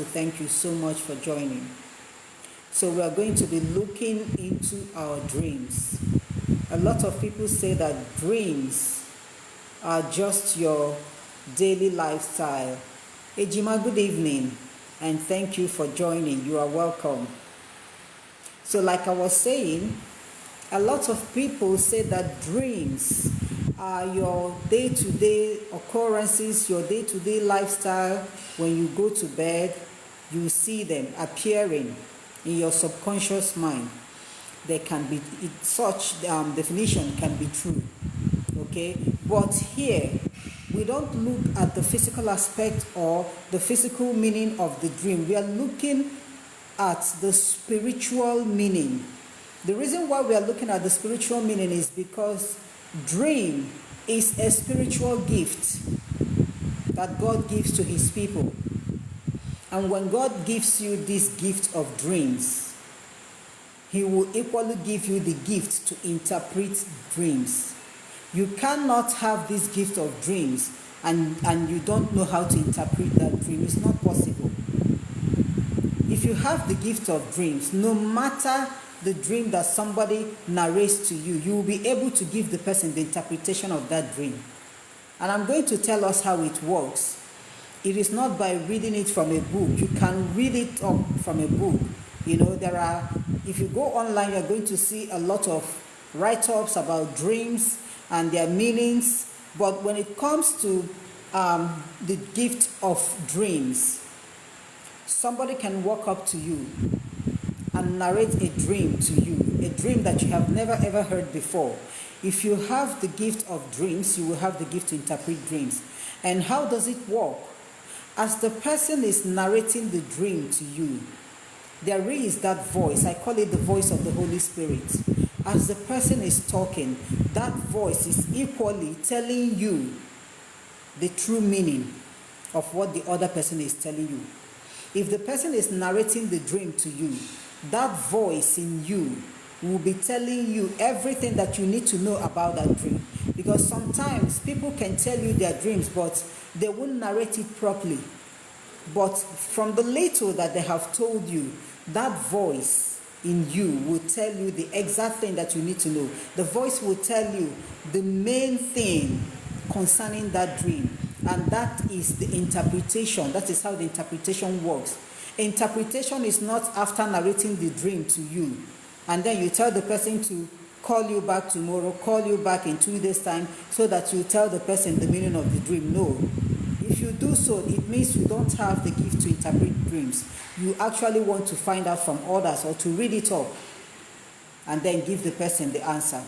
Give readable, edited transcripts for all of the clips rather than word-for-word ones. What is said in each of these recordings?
Thank you so much for joining. So we are going to be looking into our dreams. A lot of people say that dreams are just your daily lifestyle. Ejima, good evening, and thank you for joining. You are welcome. So like I was saying, a lot of people say that dreams are your day-to-day occurrences, your day-to-day lifestyle. When you go to bed, you see them appearing in your subconscious mind. They can be, such definition can be true, okay? But here, we don't look at the physical aspect or the physical meaning of the dream. We are looking at the spiritual meaning. The reason why we are looking at the spiritual meaning is because dream is a spiritual gift that God gives to his people. And when God gives you this gift of dreams, he will equally give you the gift to interpret dreams. You cannot have this gift of dreams and you don't know how to interpret that dream. It's not possible. If you have the gift of dreams, no matter the dream that somebody narrates to you, you will be able to give the person the interpretation of that dream. And I'm going to tell us how it works. It is not by reading it from a book. You can read it up from a book. You know, if you go online, you're going to see a lot of write-ups about dreams and their meanings. But when it comes to the gift of dreams, somebody can walk up to you and narrate a dream to you, a dream that you have never ever heard before. If you have the gift of dreams, you will have the gift to interpret dreams. And how does it work? As the person is narrating the dream to you, there is that voice. I call it the voice of the Holy Spirit. As the person is talking, that voice is equally telling you the true meaning of what the other person is telling you. If the person is narrating the dream to you, that voice in you will be telling you everything that you need to know about that dream. Because sometimes people can tell you their dreams, but they won't narrate it properly. But from the little that they have told you, that voice in you will tell you the exact thing that you need to know. The voice will tell you the main thing concerning that dream. And that is the interpretation. That is how the interpretation works. Interpretation is not after narrating the dream to you, and then you tell the person to call you back tomorrow, call you back in 2 days' time, so that you tell the person the meaning of the dream. No. If you do so, it means you don't have the gift to interpret dreams. You actually want to find out from others or to read it up and then give the person the answer.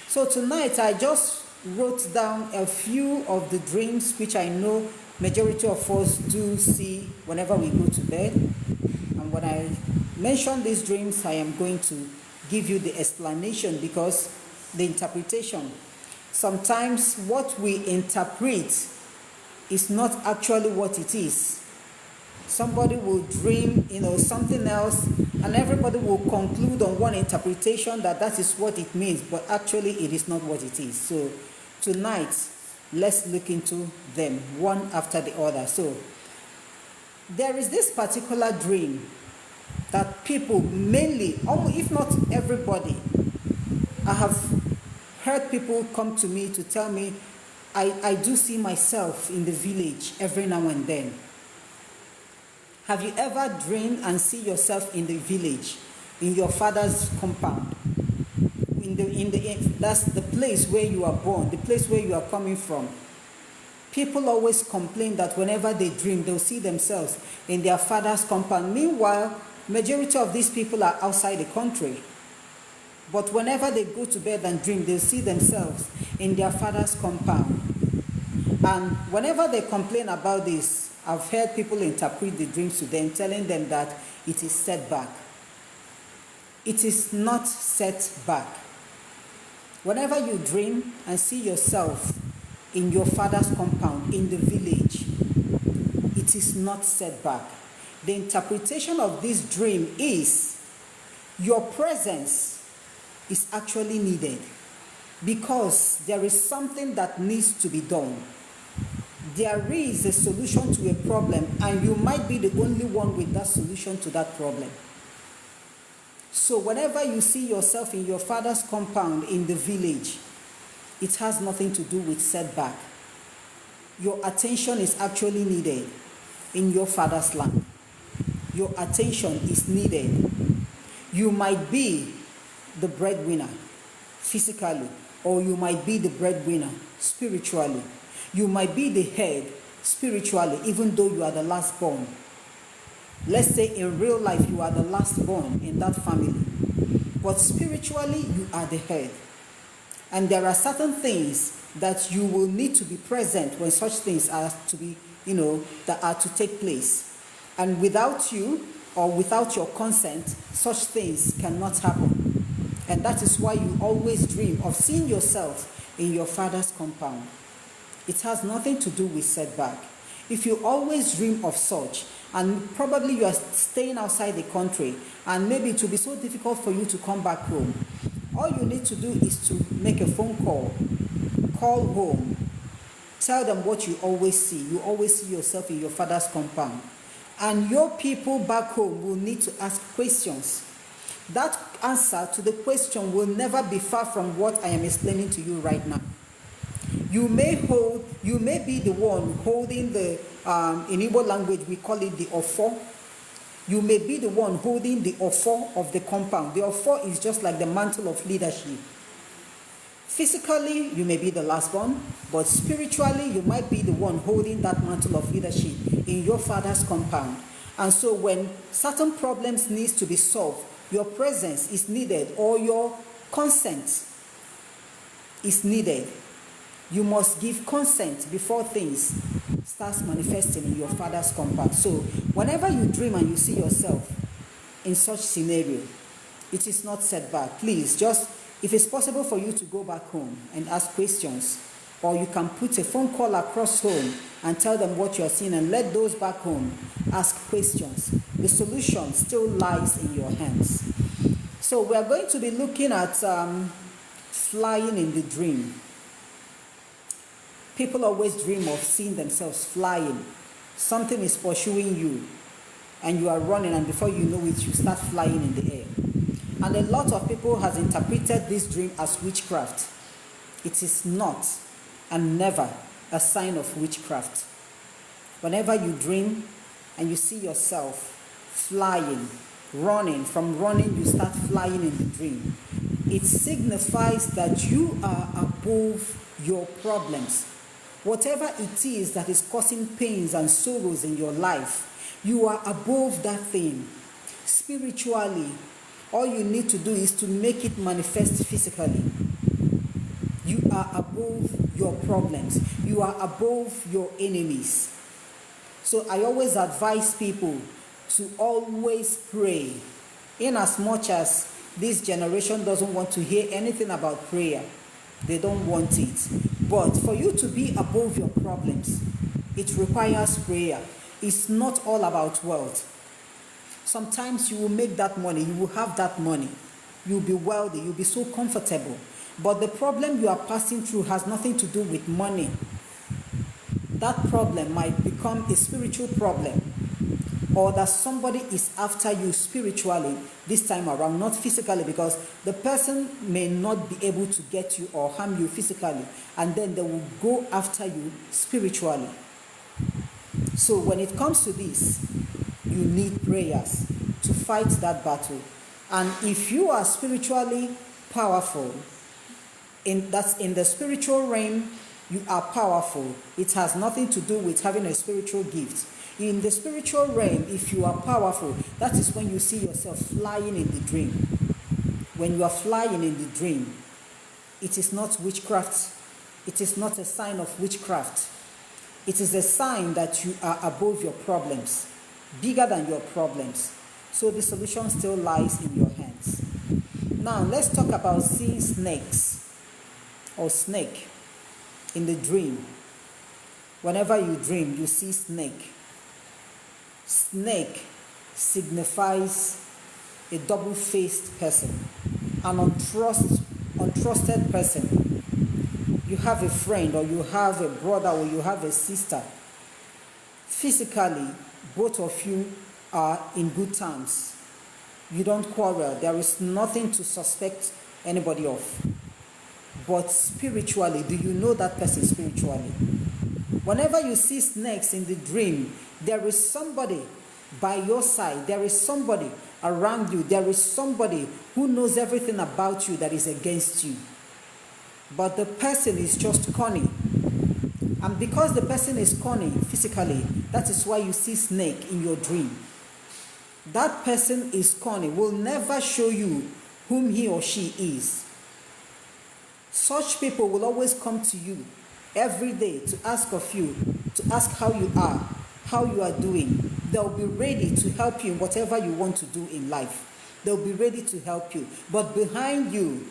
So tonight, I just wrote down a few of the dreams which I know majority of us do see whenever we go to bed. And when I mention these dreams, I am going to give you the explanation, because the interpretation, sometimes what we interpret is not actually what it is. Somebody will dream, something else, and everybody will conclude on one interpretation that is what it means, but actually it is not what it is. So tonight, let's look into them one after the other. So there is this particular dream that people, mainly, if not everybody, I have heard people come to me to tell me, I do see myself in the village every now and then. Have you ever dreamed and see yourself in the village, in your father's compound? That's the place where you are born, the place where you are coming from. People always complain that whenever they dream, they'll see themselves in their father's compound. Meanwhile, majority of these people are outside the country. But whenever they go to bed and dream, they'll see themselves in their father's compound. And whenever they complain about this, I've heard people interpret the dreams to them, telling them that it is set back. It is not set back. Whenever you dream and see yourself in your father's compound, in the village, it is not set back. The interpretation of this dream is your presence is actually needed, because there is something that needs to be done. there is a solution to a problem, and you might be the only one with that solution to that problem. So whenever you see yourself in your father's compound in the village, it has nothing to do with setback. Your attention is actually needed in your father's land. Your attention is needed. You might be the breadwinner physically, or you might be the breadwinner spiritually. You might be the head spiritually, even though you are the last born. Let's say in real life you are the last born in that family, but spiritually you are the head. And there are certain things that you will need to be present when such things are to be, that are to take place. And without you or without your consent, such things cannot happen. And that is why you always dream of seeing yourself in your father's compound. It has nothing to do with setback. If you always dream of such, and probably you are staying outside the country, and maybe it will be so difficult for you to come back home, all you need to do is to make a phone call home, tell them what you always see. You always see yourself in your father's compound. And your people back home will need to ask questions. That answer to the question will never be far from what I am explaining to you right now. You may be the one holding the, in Igbo language we call it the ofo. You may be the one holding the ofo of the compound. The ofo is just like the mantle of leadership. Physically, you may be the last born, but spiritually, you might be the one holding that mantle of leadership in your father's compound. And so when certain problems need to be solved, your presence is needed, or your consent is needed. You must give consent before things start manifesting in your father's compound. So whenever you dream and you see yourself in such scenario, it is not setback. Please, just, if it's possible for you to go back home and ask questions, or you can put a phone call across home and tell them what you're seeing, and let those back home ask questions. The solution still lies in your hands. So we're going to be looking at flying in the dream. People always dream of seeing themselves flying. Something is pursuing you, and you are running, and before you know it, you start flying in the air. And a lot of people has interpreted this dream as witchcraft. It is not, and never, a sign of witchcraft. Whenever you dream and you see yourself flying, running, from running you start flying in the dream, it signifies that you are above your problems. Whatever it is that is causing pains and sorrows in your life, you are above that thing. Spiritually, all you need to do is to make it manifest physically. You are above your problems. You are above your enemies. So I always advise people to always pray. In as much as this generation doesn't want to hear anything about prayer, they don't want it. But for you to be above your problems, it requires prayer. It's not all about wealth. Sometimes you will make that money, you will have that money, you'll be wealthy, you'll be so comfortable. But the problem you are passing through has nothing to do with money. That problem might become a spiritual problem, or that somebody is after you spiritually this time around, not physically, because the person may not be able to get you or harm you physically, and then they will go after you spiritually. So when it comes to this, you need prayers to fight that battle. And if you are spiritually powerful, that's in the spiritual realm, you are powerful. It has nothing to do with having a spiritual gift. In the spiritual realm, if you are powerful, that is when you see yourself flying in the dream. When you are flying in the dream, it is not witchcraft. It is not a sign of witchcraft. It is a sign that you are above your problems, bigger than your problems. So the solution still lies in your hands. Now let's talk about seeing snakes or snake in the dream. Whenever you dream, you see snake. Snake signifies a double-faced person, an untrusted person. you have a friend, or you have a brother, or you have a sister, physically, both of you are in good terms. You don't quarrel. There is nothing to suspect anybody of. But spiritually, do you know that person spiritually? Whenever you see snakes in the dream, there is somebody by your side. There is somebody around you. There is somebody who knows everything about you that is against you. But the person is just cunning. And because the person is cunning physically, that is why you see snake in your dream. That person is cunning, will never show you whom he or she is. Such people will always come to you every day to ask of you, to ask how you are doing. They'll be ready to help you in whatever you want to do in life. They'll be ready to help you. But behind you,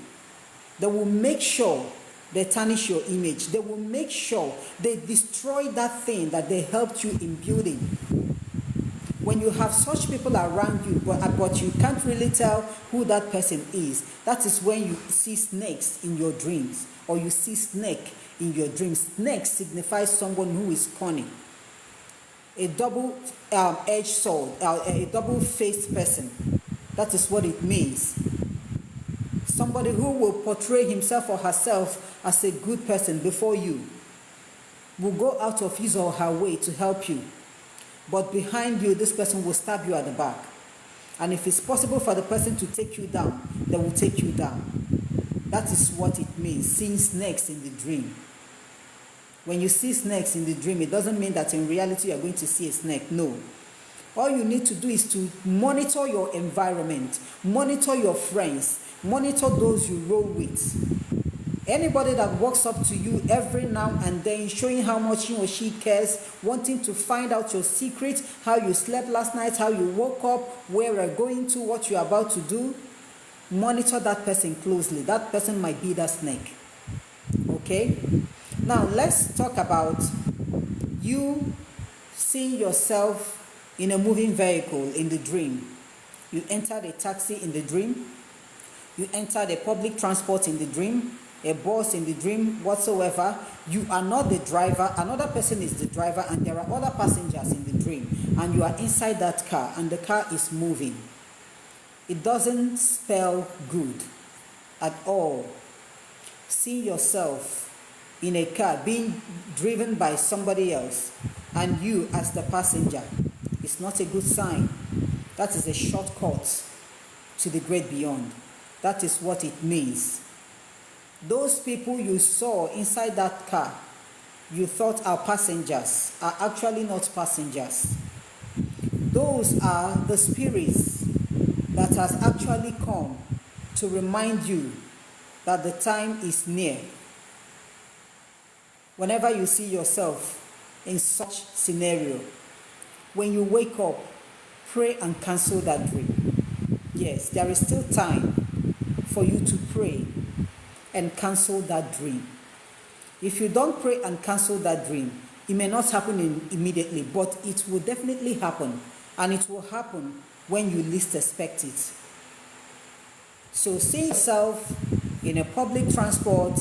they will make sure they tarnish your image. They will make sure they destroy that thing that they helped you in building. When you have such people around you, but you can't really tell who that person is, that is when you see snakes in your dreams, or you see snake in your dreams. Snake signifies someone who is cunning. A double-edged sword, a double-faced person. That is what it means. Somebody who will portray himself or herself as a good person before you, will go out of his or her way to help you. But behind you, this person will stab you at the back. And if it's possible for the person to take you down, they will take you down. That is what it means, seeing snakes in the dream. When you see snakes in the dream, it doesn't mean that in reality you are going to see a snake. No. All you need to do is to monitor your environment, monitor your friends, monitor those you roll with. Anybody that walks up to you every now and then, showing how much he or she cares, wanting to find out your secret, how you slept last night, how you woke up, where you're going to, what you're about to do, monitor that person closely. That person might be that snake. Okay? Now, let's talk about you seeing yourself in a moving vehicle in the dream. You entered a taxi in the dream. You entered a public transport in the dream, a bus in the dream, whatsoever. You are not the driver. Another person is the driver, and there are other passengers in the dream. And you are inside that car, and the car is moving. It doesn't spell good at all. See yourself in a car being driven by somebody else, and you as the passenger. It's not a good sign. That is a shortcut to the great beyond. That is what it means. Those people you saw inside that car, you thought are passengers, are actually not passengers. Those are the spirits that has actually come to remind you that the time is near. Whenever you see yourself in such scenario, when you wake up, pray and cancel that dream. Yes, there is still time for you to pray and cancel that dream. If you don't pray and cancel that dream, it may not happen immediately, but it will definitely happen, and it will happen when you least expect it. So see yourself in a public transport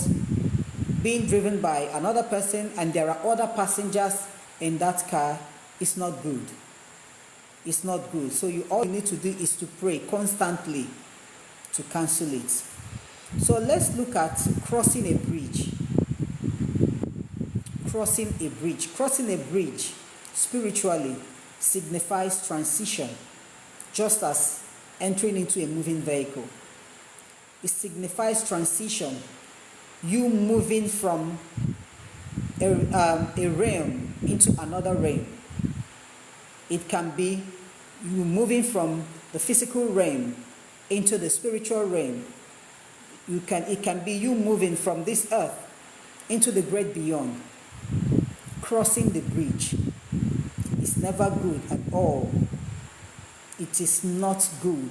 being driven by another person, and there are other passengers in that car. It's not good. It's not good. So all you need to do is to pray constantly to cancel it. So let's look at crossing a bridge. Crossing a bridge. Crossing a bridge spiritually signifies transition, just as entering into a moving vehicle. It signifies transition. You moving from a realm into another realm. It can be you moving from the physical realm into the spiritual realm. It can be you moving from this earth into the great beyond. Crossing the bridge is never good at all. It is not good.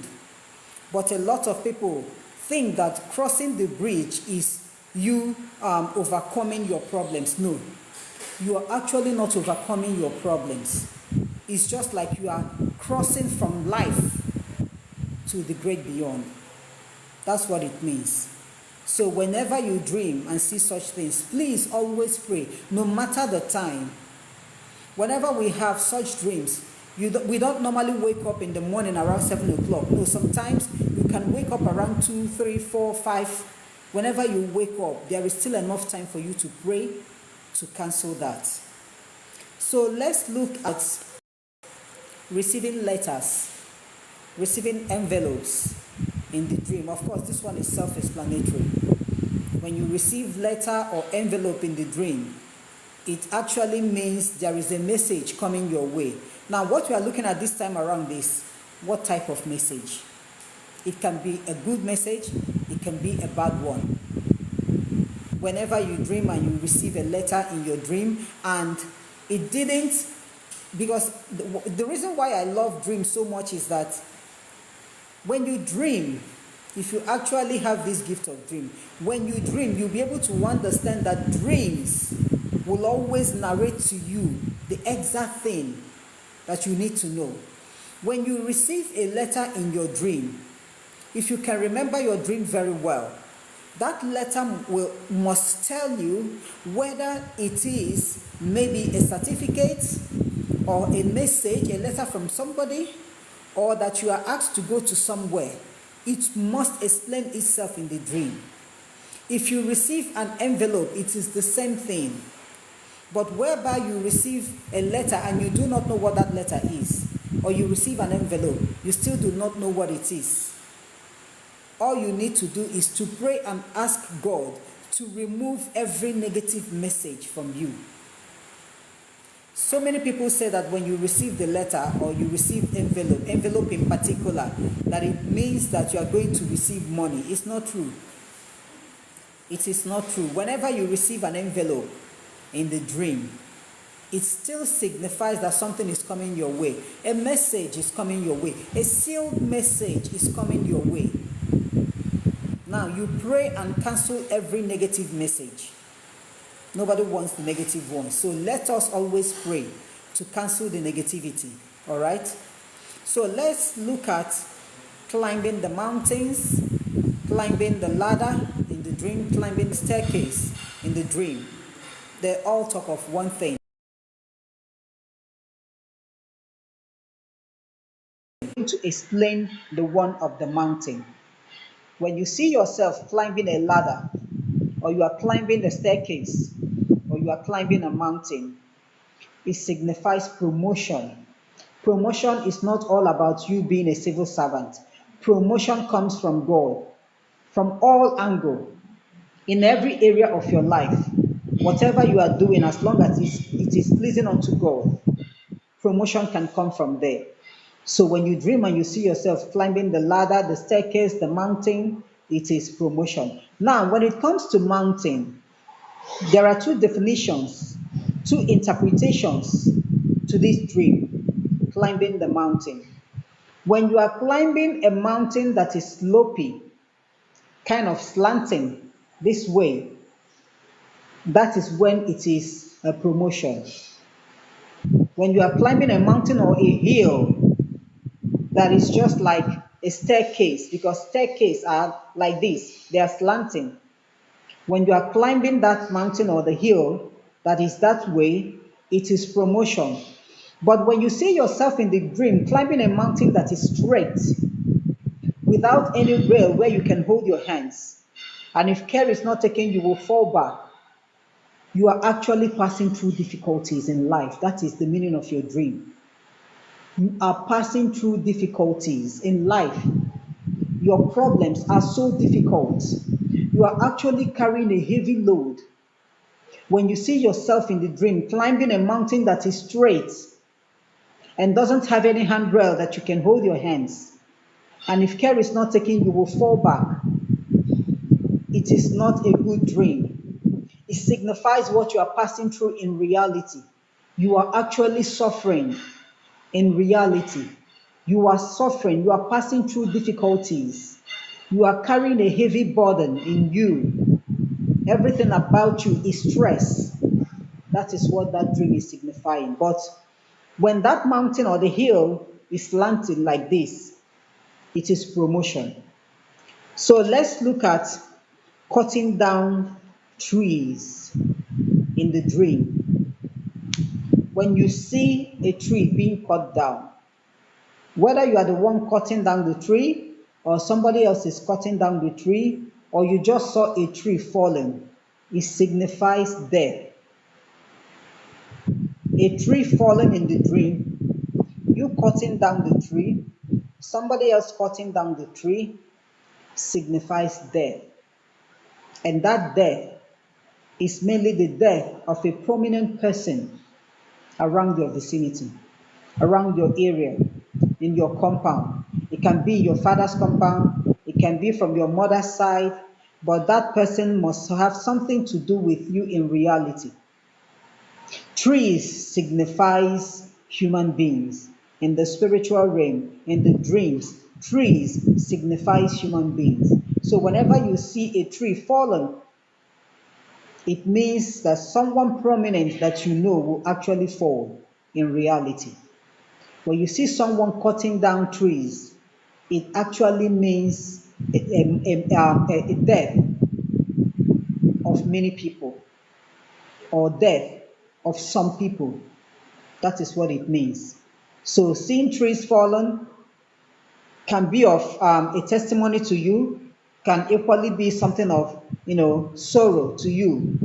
But a lot of people think that crossing the bridge is you overcoming your problems. No, you are actually not overcoming your problems. It's just like you are crossing from life to the great beyond. That's what it means. So whenever you dream and see such things, please always pray, no matter the time. Whenever we have such dreams, we don't normally wake up in the morning around 7 o'clock. No, sometimes you can wake up around 2, 3, 4, 5. Whenever you wake up, there is still enough time for you to pray to cancel that. So let's look at receiving letters, receiving envelopes in the dream. Of course, this one is self-explanatory. When you receive letter or envelope in the dream, it actually means there is a message coming your way. Now, what we are looking at this time around is what type of message. It can be a good message, it can be a bad one. Whenever you dream and you receive a letter in your dream and it didn't, because the reason why I love dreams so much is that when you dream, if you actually have this gift of dream, when you dream, you'll be able to understand that dreams will always narrate to you the exact thing that you need to know. When you receive a letter in your dream, if you can remember your dream very well, that letter must tell you whether it is maybe a certificate or a message, a letter from somebody, or that you are asked to go to somewhere. It must explain itself in the dream. If you receive an envelope, it is the same thing. But whereby you receive a letter and you do not know what that letter is, or you receive an envelope, you still do not know what it is. All you need to do is to pray and ask God to remove every negative message from you. So many people say that when you receive the letter or you receive envelope in particular, that it means that you are going to receive money. It's not true. It is not true. Whenever you receive an envelope in the dream, it still signifies that something is coming your way. A message is coming your way. A sealed message is coming your way. Now, you pray and cancel every negative message. Nobody wants the negative one. So let us always pray to cancel the negativity. All right? So let's look at climbing the mountains, climbing the ladder in the dream, climbing the staircase in the dream. They all talk of one thing. To explain the one of the mountain. When you see yourself climbing a ladder, or you are climbing the staircase, or you are climbing a mountain, it signifies promotion. Promotion is not all about you being a civil servant. Promotion comes from God, from all angles, in every area of your life. Whatever you are doing, as long as it is pleasing unto God, promotion can come from there. So when you dream and you see yourself climbing the ladder, the staircase, the mountain, it is promotion. Now, when it comes to mountain, there are two definitions, two interpretations to this dream, climbing the mountain. When you are climbing a mountain that is slopey, kind of slanting this way, that is when it is a promotion. When you are climbing a mountain or a hill that is just like a staircase, because staircases are like this, they are slanting. When you are climbing that mountain or the hill that is that way, it is promotion. But when you see yourself in the dream climbing a mountain that is straight, without any rail where you can hold your hands, and if care is not taken, you will fall back, you are actually passing through difficulties in life. That is the meaning of your dream. You are passing through difficulties in life. Your problems are so difficult. You are actually carrying a heavy load. When you see yourself in the dream climbing a mountain that is straight and doesn't have any handrail that you can hold your hands, and if care is not taken, you will fall back, it is not a good dream. It signifies what you are passing through in reality. You are actually suffering in reality. You are suffering, you are passing through difficulties. You are carrying a heavy burden in you. Everything about you is stress. That is what that dream is signifying. But when that mountain or the hill is slanted like this, it is promotion. So let's look at cutting down trees in the dream. When you see a tree being cut down, whether you are the one cutting down the tree or somebody else is cutting down the tree, or you just saw a tree falling, it signifies death. A tree falling in the dream, you cutting down the tree, somebody else cutting down the tree, signifies death. And that death is mainly the death of a prominent person around your vicinity, around your area, in your compound. It can be your father's compound, it can be from your mother's side, but that person must have something to do with you in reality. Trees signifies human beings. In the spiritual realm, in the dreams, trees signifies human beings. So whenever you see a tree fallen, it means that someone prominent that you know will actually fall in reality. When you see someone cutting down trees, it actually means a death of many people or death of some people. That is what it means. So seeing trees fallen can be of a testimony to you, can equally be something of, sorrow to you.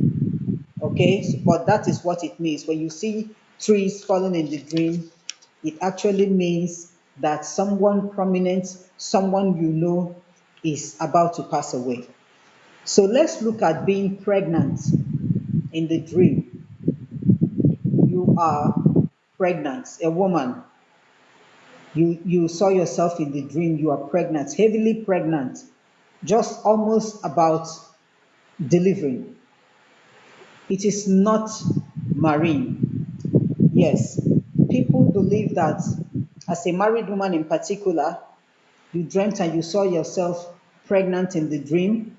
Okay, but that is what it means. When you see trees falling in the dream, it actually means that someone prominent, someone you know, is about to pass away. So let's look at being pregnant in the dream. You are pregnant, a woman. You saw yourself in the dream, you are pregnant, heavily pregnant, just almost about delivering. It is not marine. Yes, people believe that as a married woman in particular, you dreamt and you saw yourself pregnant in the dream.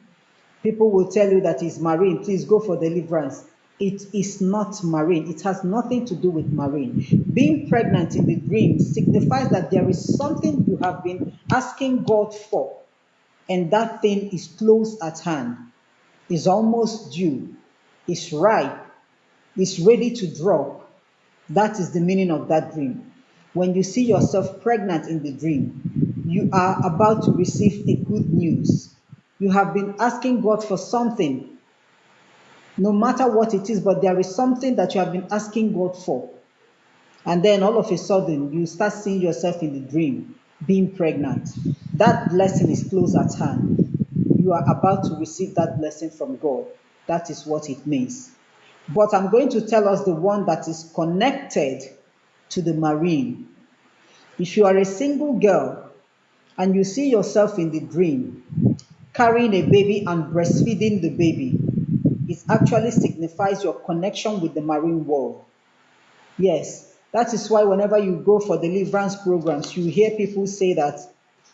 People will tell you that it's marine, please go for deliverance. It is not marine. It has nothing to do with marine. Being pregnant in the dream signifies that there is something you have been asking God for, and that thing is close at hand, is almost due, is ripe, is ready to drop. That is the meaning of that dream. When you see yourself pregnant in the dream, you are about to receive a good news. You have been asking God for something, no matter what it is, but there is something that you have been asking God for. And then all of a sudden, you start seeing yourself in the dream being pregnant. That blessing is close at hand. You are about to receive that blessing from God. That is what it means. But I'm going to tell us the one that is connected to the marine. If you are a single girl and you see yourself in the dream carrying a baby and breastfeeding the baby, it actually signifies your connection with the marine world. Yes, that is why whenever you go for deliverance programs, you hear people say that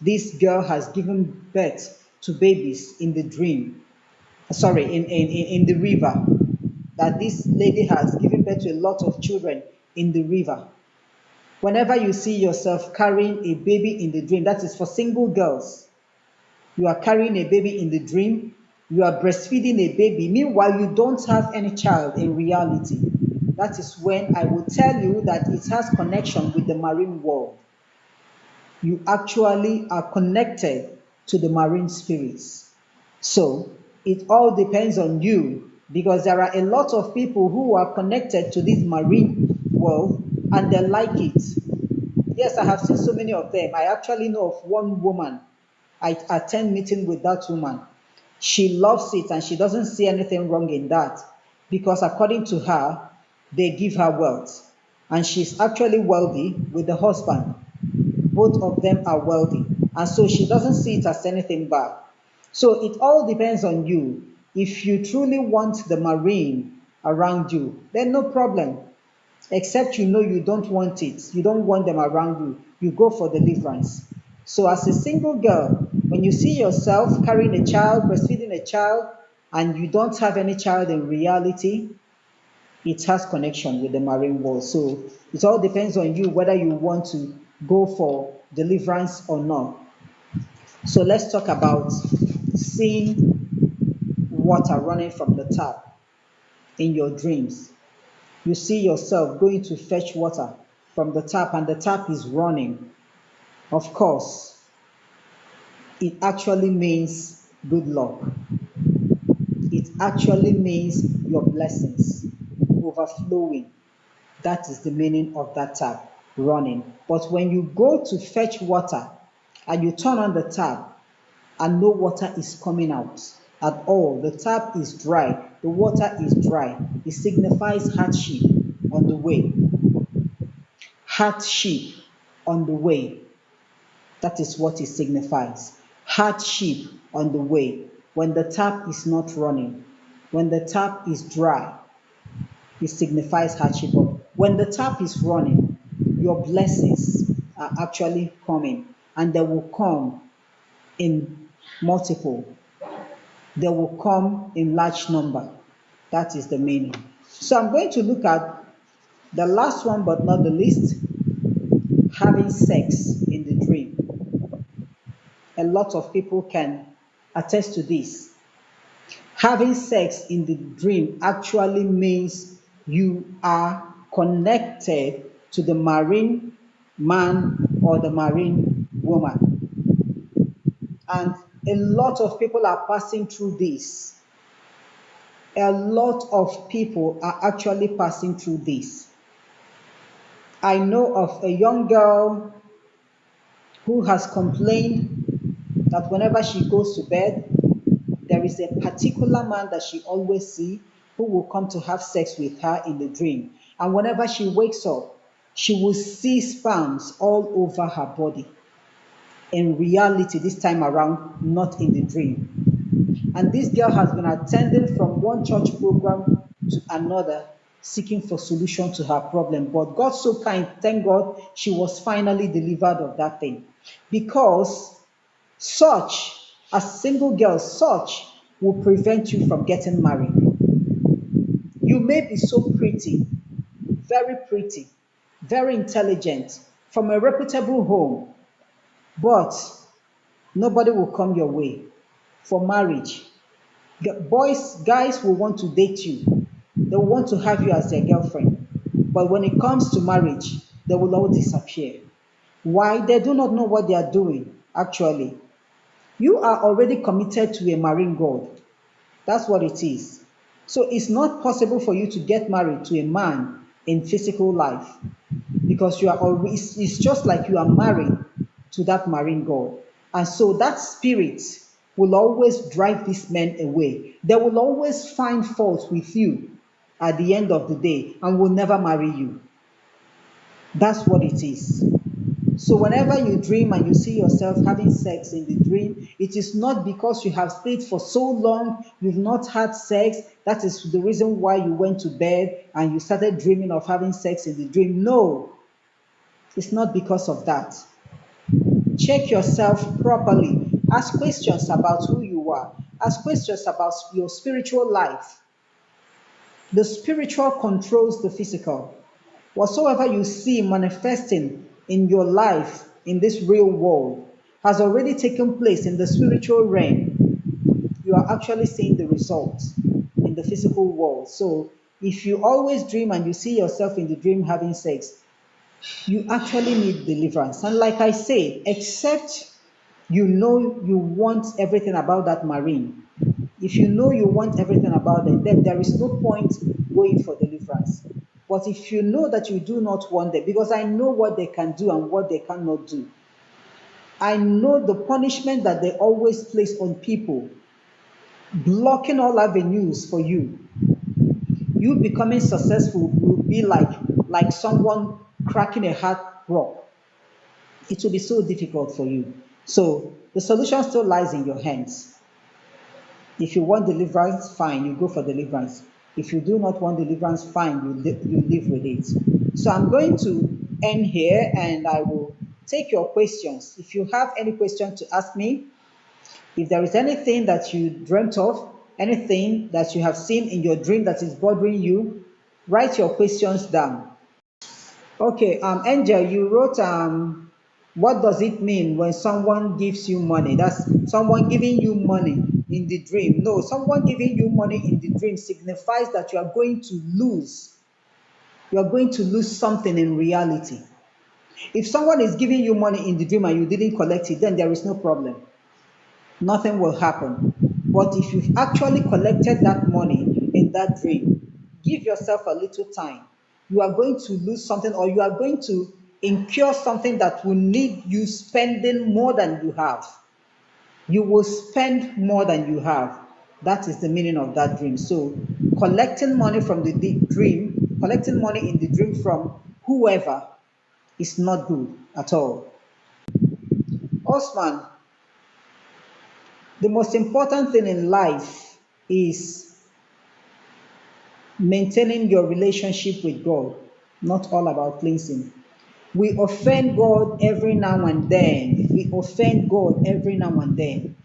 this girl has given birth to babies in the dream. Sorry, in the river. That this lady has given birth to a lot of children in the river. Whenever you see yourself carrying a baby in the dream, that is for single girls. You are carrying a baby in the dream, you are breastfeeding a baby, meanwhile you don't have any child in reality. That is when I will tell you that it has connection with the marine world. You actually are connected to the marine spirits. So it all depends on you, because there are a lot of people who are connected to this marine world and they like it. Yes, I have seen so many of them. I actually know of one woman. I attend meeting with that woman. She loves it and she doesn't see anything wrong in that, because according to her, they give her wealth. And she's actually wealthy with the husband. Both of them are wealthy. And so she doesn't see it as anything bad. So it all depends on you. If you truly want the marine around you, then no problem. Except you know you don't want it. You don't want them around you. You go for deliverance. So as a single girl, when you see yourself carrying a child, breastfeeding a child, and you don't have any child in reality, it has connection with the marine world. So it all depends on you whether you want to go for deliverance or not. So let's talk about seeing water running from the tap in your dreams. You see yourself going to fetch water from the tap and the tap is running. Of course, it actually means good luck. It actually means your blessings overflowing. That is the meaning of that tap running. But when you go to fetch water and you turn on the tap and no water is coming out at all, the tap is dry, the water is dry, it signifies hardship on the way. Hardship on the way. That is what it signifies. Hardship on the way. When the tap is not running, when the tap is dry, it signifies hardship. But when the tap is running, your blessings are actually coming and they will come in multiple. They will come in large number. That is the meaning. So I'm going to look at the last one but not the least, having sex in the dream. A lot of people can attest to this. Having sex in the dream actually means you are connected to the marine man or the marine woman. And a lot of people are passing through this. A lot of people are actually passing through this. I know of a young girl who has complained that whenever she goes to bed, there is a particular man that she always sees who will come to have sex with her in the dream. And whenever she wakes up, she will see sperms all over her body. In reality, this time around, not in the dream. And this girl has been attending from one church program to another, seeking for solution to her problem. But God so kind, thank God, she was finally delivered of that thing. Because such, as single girls, such will prevent you from getting married. You may be so pretty, very intelligent, from a reputable home, but nobody will come your way for marriage. Guys will want to date you. They will want to have you as their girlfriend. But when it comes to marriage, they will all disappear. Why? They do not know what they are doing, actually. You are already committed to a marine god. That's what it is. So it's not possible for you to get married to a man in physical life because you are already, it's just like you are married to that marine god. And so that spirit will always drive these men away. They will always find fault with you at the end of the day and will never marry you. That's what it is. So whenever you dream and you see yourself having sex in the dream, it is not because you have stayed for so long, you've not had sex, that is the reason why you went to bed and you started dreaming of having sex in the dream. No, it's not because of that. Check yourself properly. Ask questions about who you are. Ask questions about your spiritual life. The spiritual controls the physical. Whatsoever you see manifesting in your life in this real world has already taken place in the spiritual realm. You are actually seeing the results in the physical world. So if you always dream and you see yourself in the dream having sex, you actually need deliverance. And like I say, except you know you want everything about that marine, if you know you want everything about them, then there is no point going for deliverance. But if you know that you do not want them, because I know what they can do and what they cannot do, I know the punishment that they always place on people, blocking all avenues for you. You becoming successful will be like someone cracking a hard rock. It will be so difficult for you. So the solution still lies in your hands. If you want deliverance, fine, you go for deliverance. If you do not want deliverance, fine, you live with it. So I'm going to end here and I will take your questions. If you have any question to ask me, if there is anything that you dreamt of, anything that you have seen in your dream that is bothering you, write your questions down. Okay, Angel, you wrote what does it mean when someone gives you money? That's someone giving you money in the dream. No, someone giving you money in the dream signifies that you are going to lose. You are going to lose something in reality. If someone is giving you money in the dream and you didn't collect it, then there is no problem. Nothing will happen. But if you've actually collected that money in that dream, give yourself a little time. You are going to lose something, or you are going to incur something that will need you spending more than you have. You will spend more than you have. That is the meaning of that dream. So, collecting money from the dream, collecting money in the dream from whoever is not good at all. Osman, the most important thing in life is maintaining your relationship with God, not all about cleansing. We offend God every now and then. We offend God every now and then.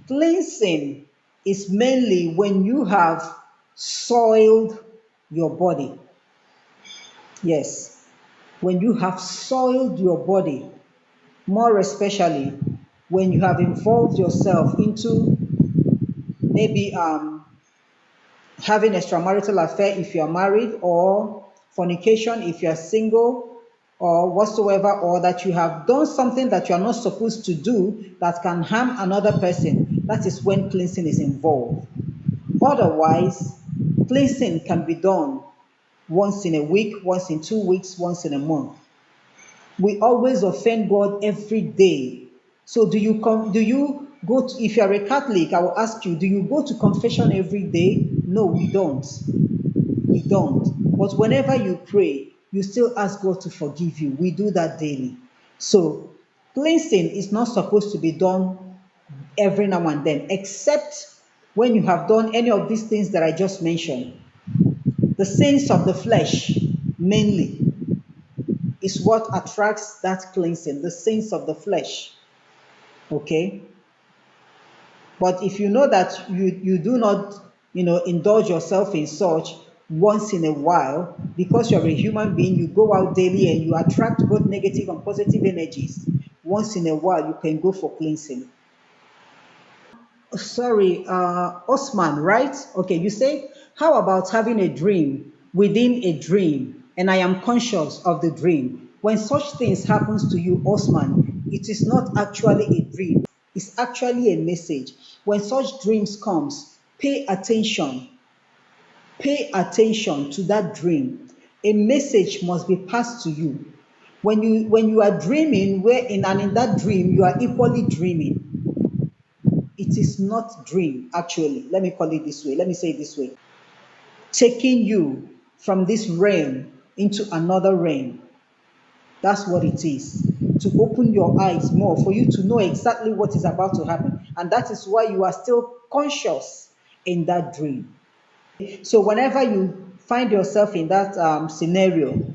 Cleansing is mainly when you have soiled your body. Yes, when you have soiled your body, more especially when you have involved yourself into maybe having extramarital affair if you are married, or fornication if you are single, or whatsoever, or that you have done something that you are not supposed to do that can harm another person. That is when cleansing is involved. Otherwise, cleansing can be done once in a week, once in 2 weeks, once in a month. We always offend God every day. So do you go to, if you are a Catholic, I will ask you, do you go to confession every day? No, we don't. We don't. But whenever you pray, you still ask God to forgive you. We do that daily. So cleansing is not supposed to be done every now and then, except when you have done any of these things that I just mentioned. The sins of the flesh, mainly, is what attracts that cleansing, the sins of the flesh. Okay? But if you know that you do not, indulge yourself in such once in a while, because you're a human being, you go out daily and you attract both negative and positive energies. Once in a while, you can go for cleansing. Sorry, Osman, right? Okay, you say, how about having a dream within a dream, and I am conscious of the dream? When such things happens to you, Osman, it is not actually a dream. It's actually a message. When such dreams comes, pay attention. Pay attention to that dream. A message must be passed to you. When you are dreaming, in that dream you are equally dreaming. It is not dream, actually. Let me call it this way. Let me say it this way. Taking you from this realm into another realm. That's what it is. To open your eyes more, for you to know exactly what is about to happen. And that is why you are still conscious in that dream. So whenever you find yourself in that scenario,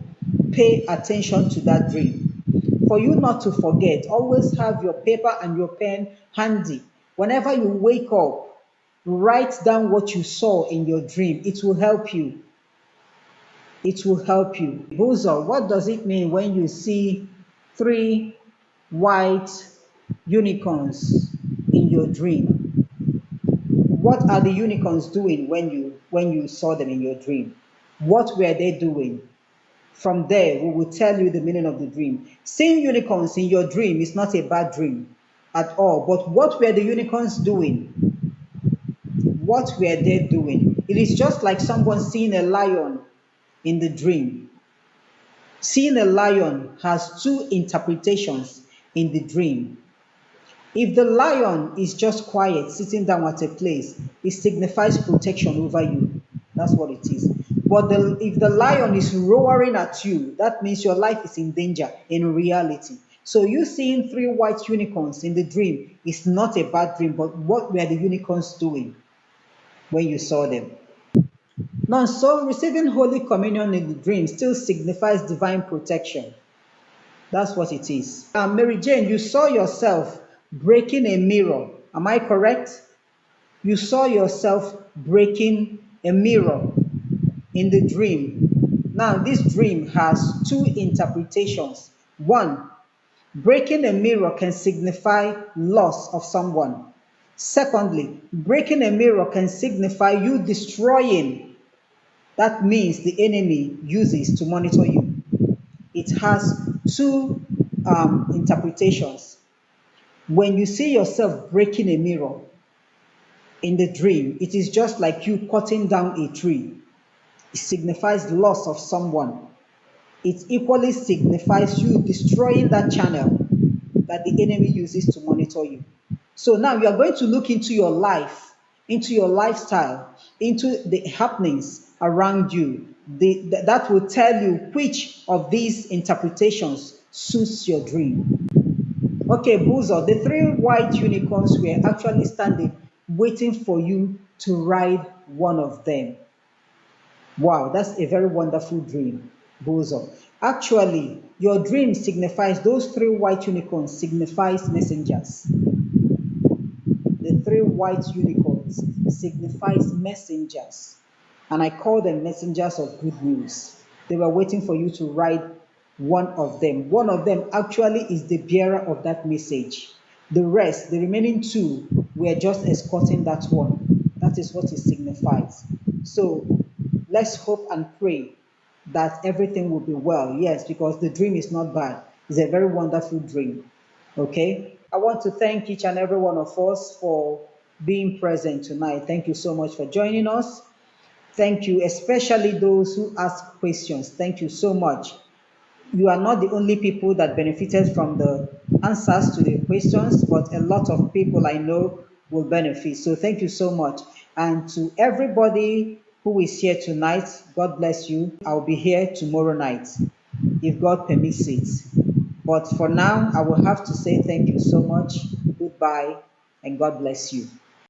pay attention to that dream. For you not to forget, always have your paper and your pen handy. Whenever you wake up, write down what you saw in your dream. It will help you. It will help you. Buzo, what does it mean when you see 3 white unicorns in your dream? What are the unicorns doing when you saw them in your dream? What were they doing? From there, we will tell you the meaning of the dream. Seeing unicorns in your dream is not a bad dream at all. But what were the unicorns doing? What were they doing? It is just like someone seeing a lion in the dream. Seeing a lion has 2 interpretations in the dream. If the lion is just quiet, sitting down at a place, it signifies protection over you. That's what it is. But if the lion is roaring at you, that means your life is in danger in reality. So you seeing 3 white unicorns in the dream is not a bad dream, but what were the unicorns doing when you saw them? Now, so receiving Holy Communion in the dream still signifies divine protection. That's what it is. Mary Jane, you saw yourself breaking a mirror. Am I correct? You saw yourself breaking a mirror in the dream. Now, this dream has 2 interpretations. One, breaking a mirror can signify loss of someone. Secondly, breaking a mirror can signify you destroying. That means the enemy uses to monitor you. It has two interpretations. When you see yourself breaking a mirror in the dream, it is just like you cutting down a tree. It signifies loss of someone. It equally signifies you destroying that channel that the enemy uses to monitor you. So now you are going to look into your life, into your lifestyle, into the happenings around you. That will tell you which of these interpretations suits your dream. Okay, Buzo, the three white unicorns were actually standing, waiting for you to ride one of them. Wow, that's a very wonderful dream, Buzo. Actually, your dream signifies, those three white unicorns signifies messengers. The three white unicorns signifies messengers. And I call them messengers of good news. They were waiting for you to ride one of them. One of them actually is the bearer of that message. The rest, the remaining two, were just escorting that one. That is what it signifies. So let's hope and pray that everything will be well. Yes, because the dream is not bad. It's a very wonderful dream. Okay. I want to thank each and every one of us for being present tonight. Thank you so much for joining us. Thank you, especially those who ask questions. Thank you so much. You are not the only people that benefited from the answers to the questions, but a lot of people I know will benefit. So thank you so much. And to everybody who is here tonight, God bless you. I'll be here tomorrow night, if God permits it. But for now, I will have to say thank you so much. Goodbye, and God bless you.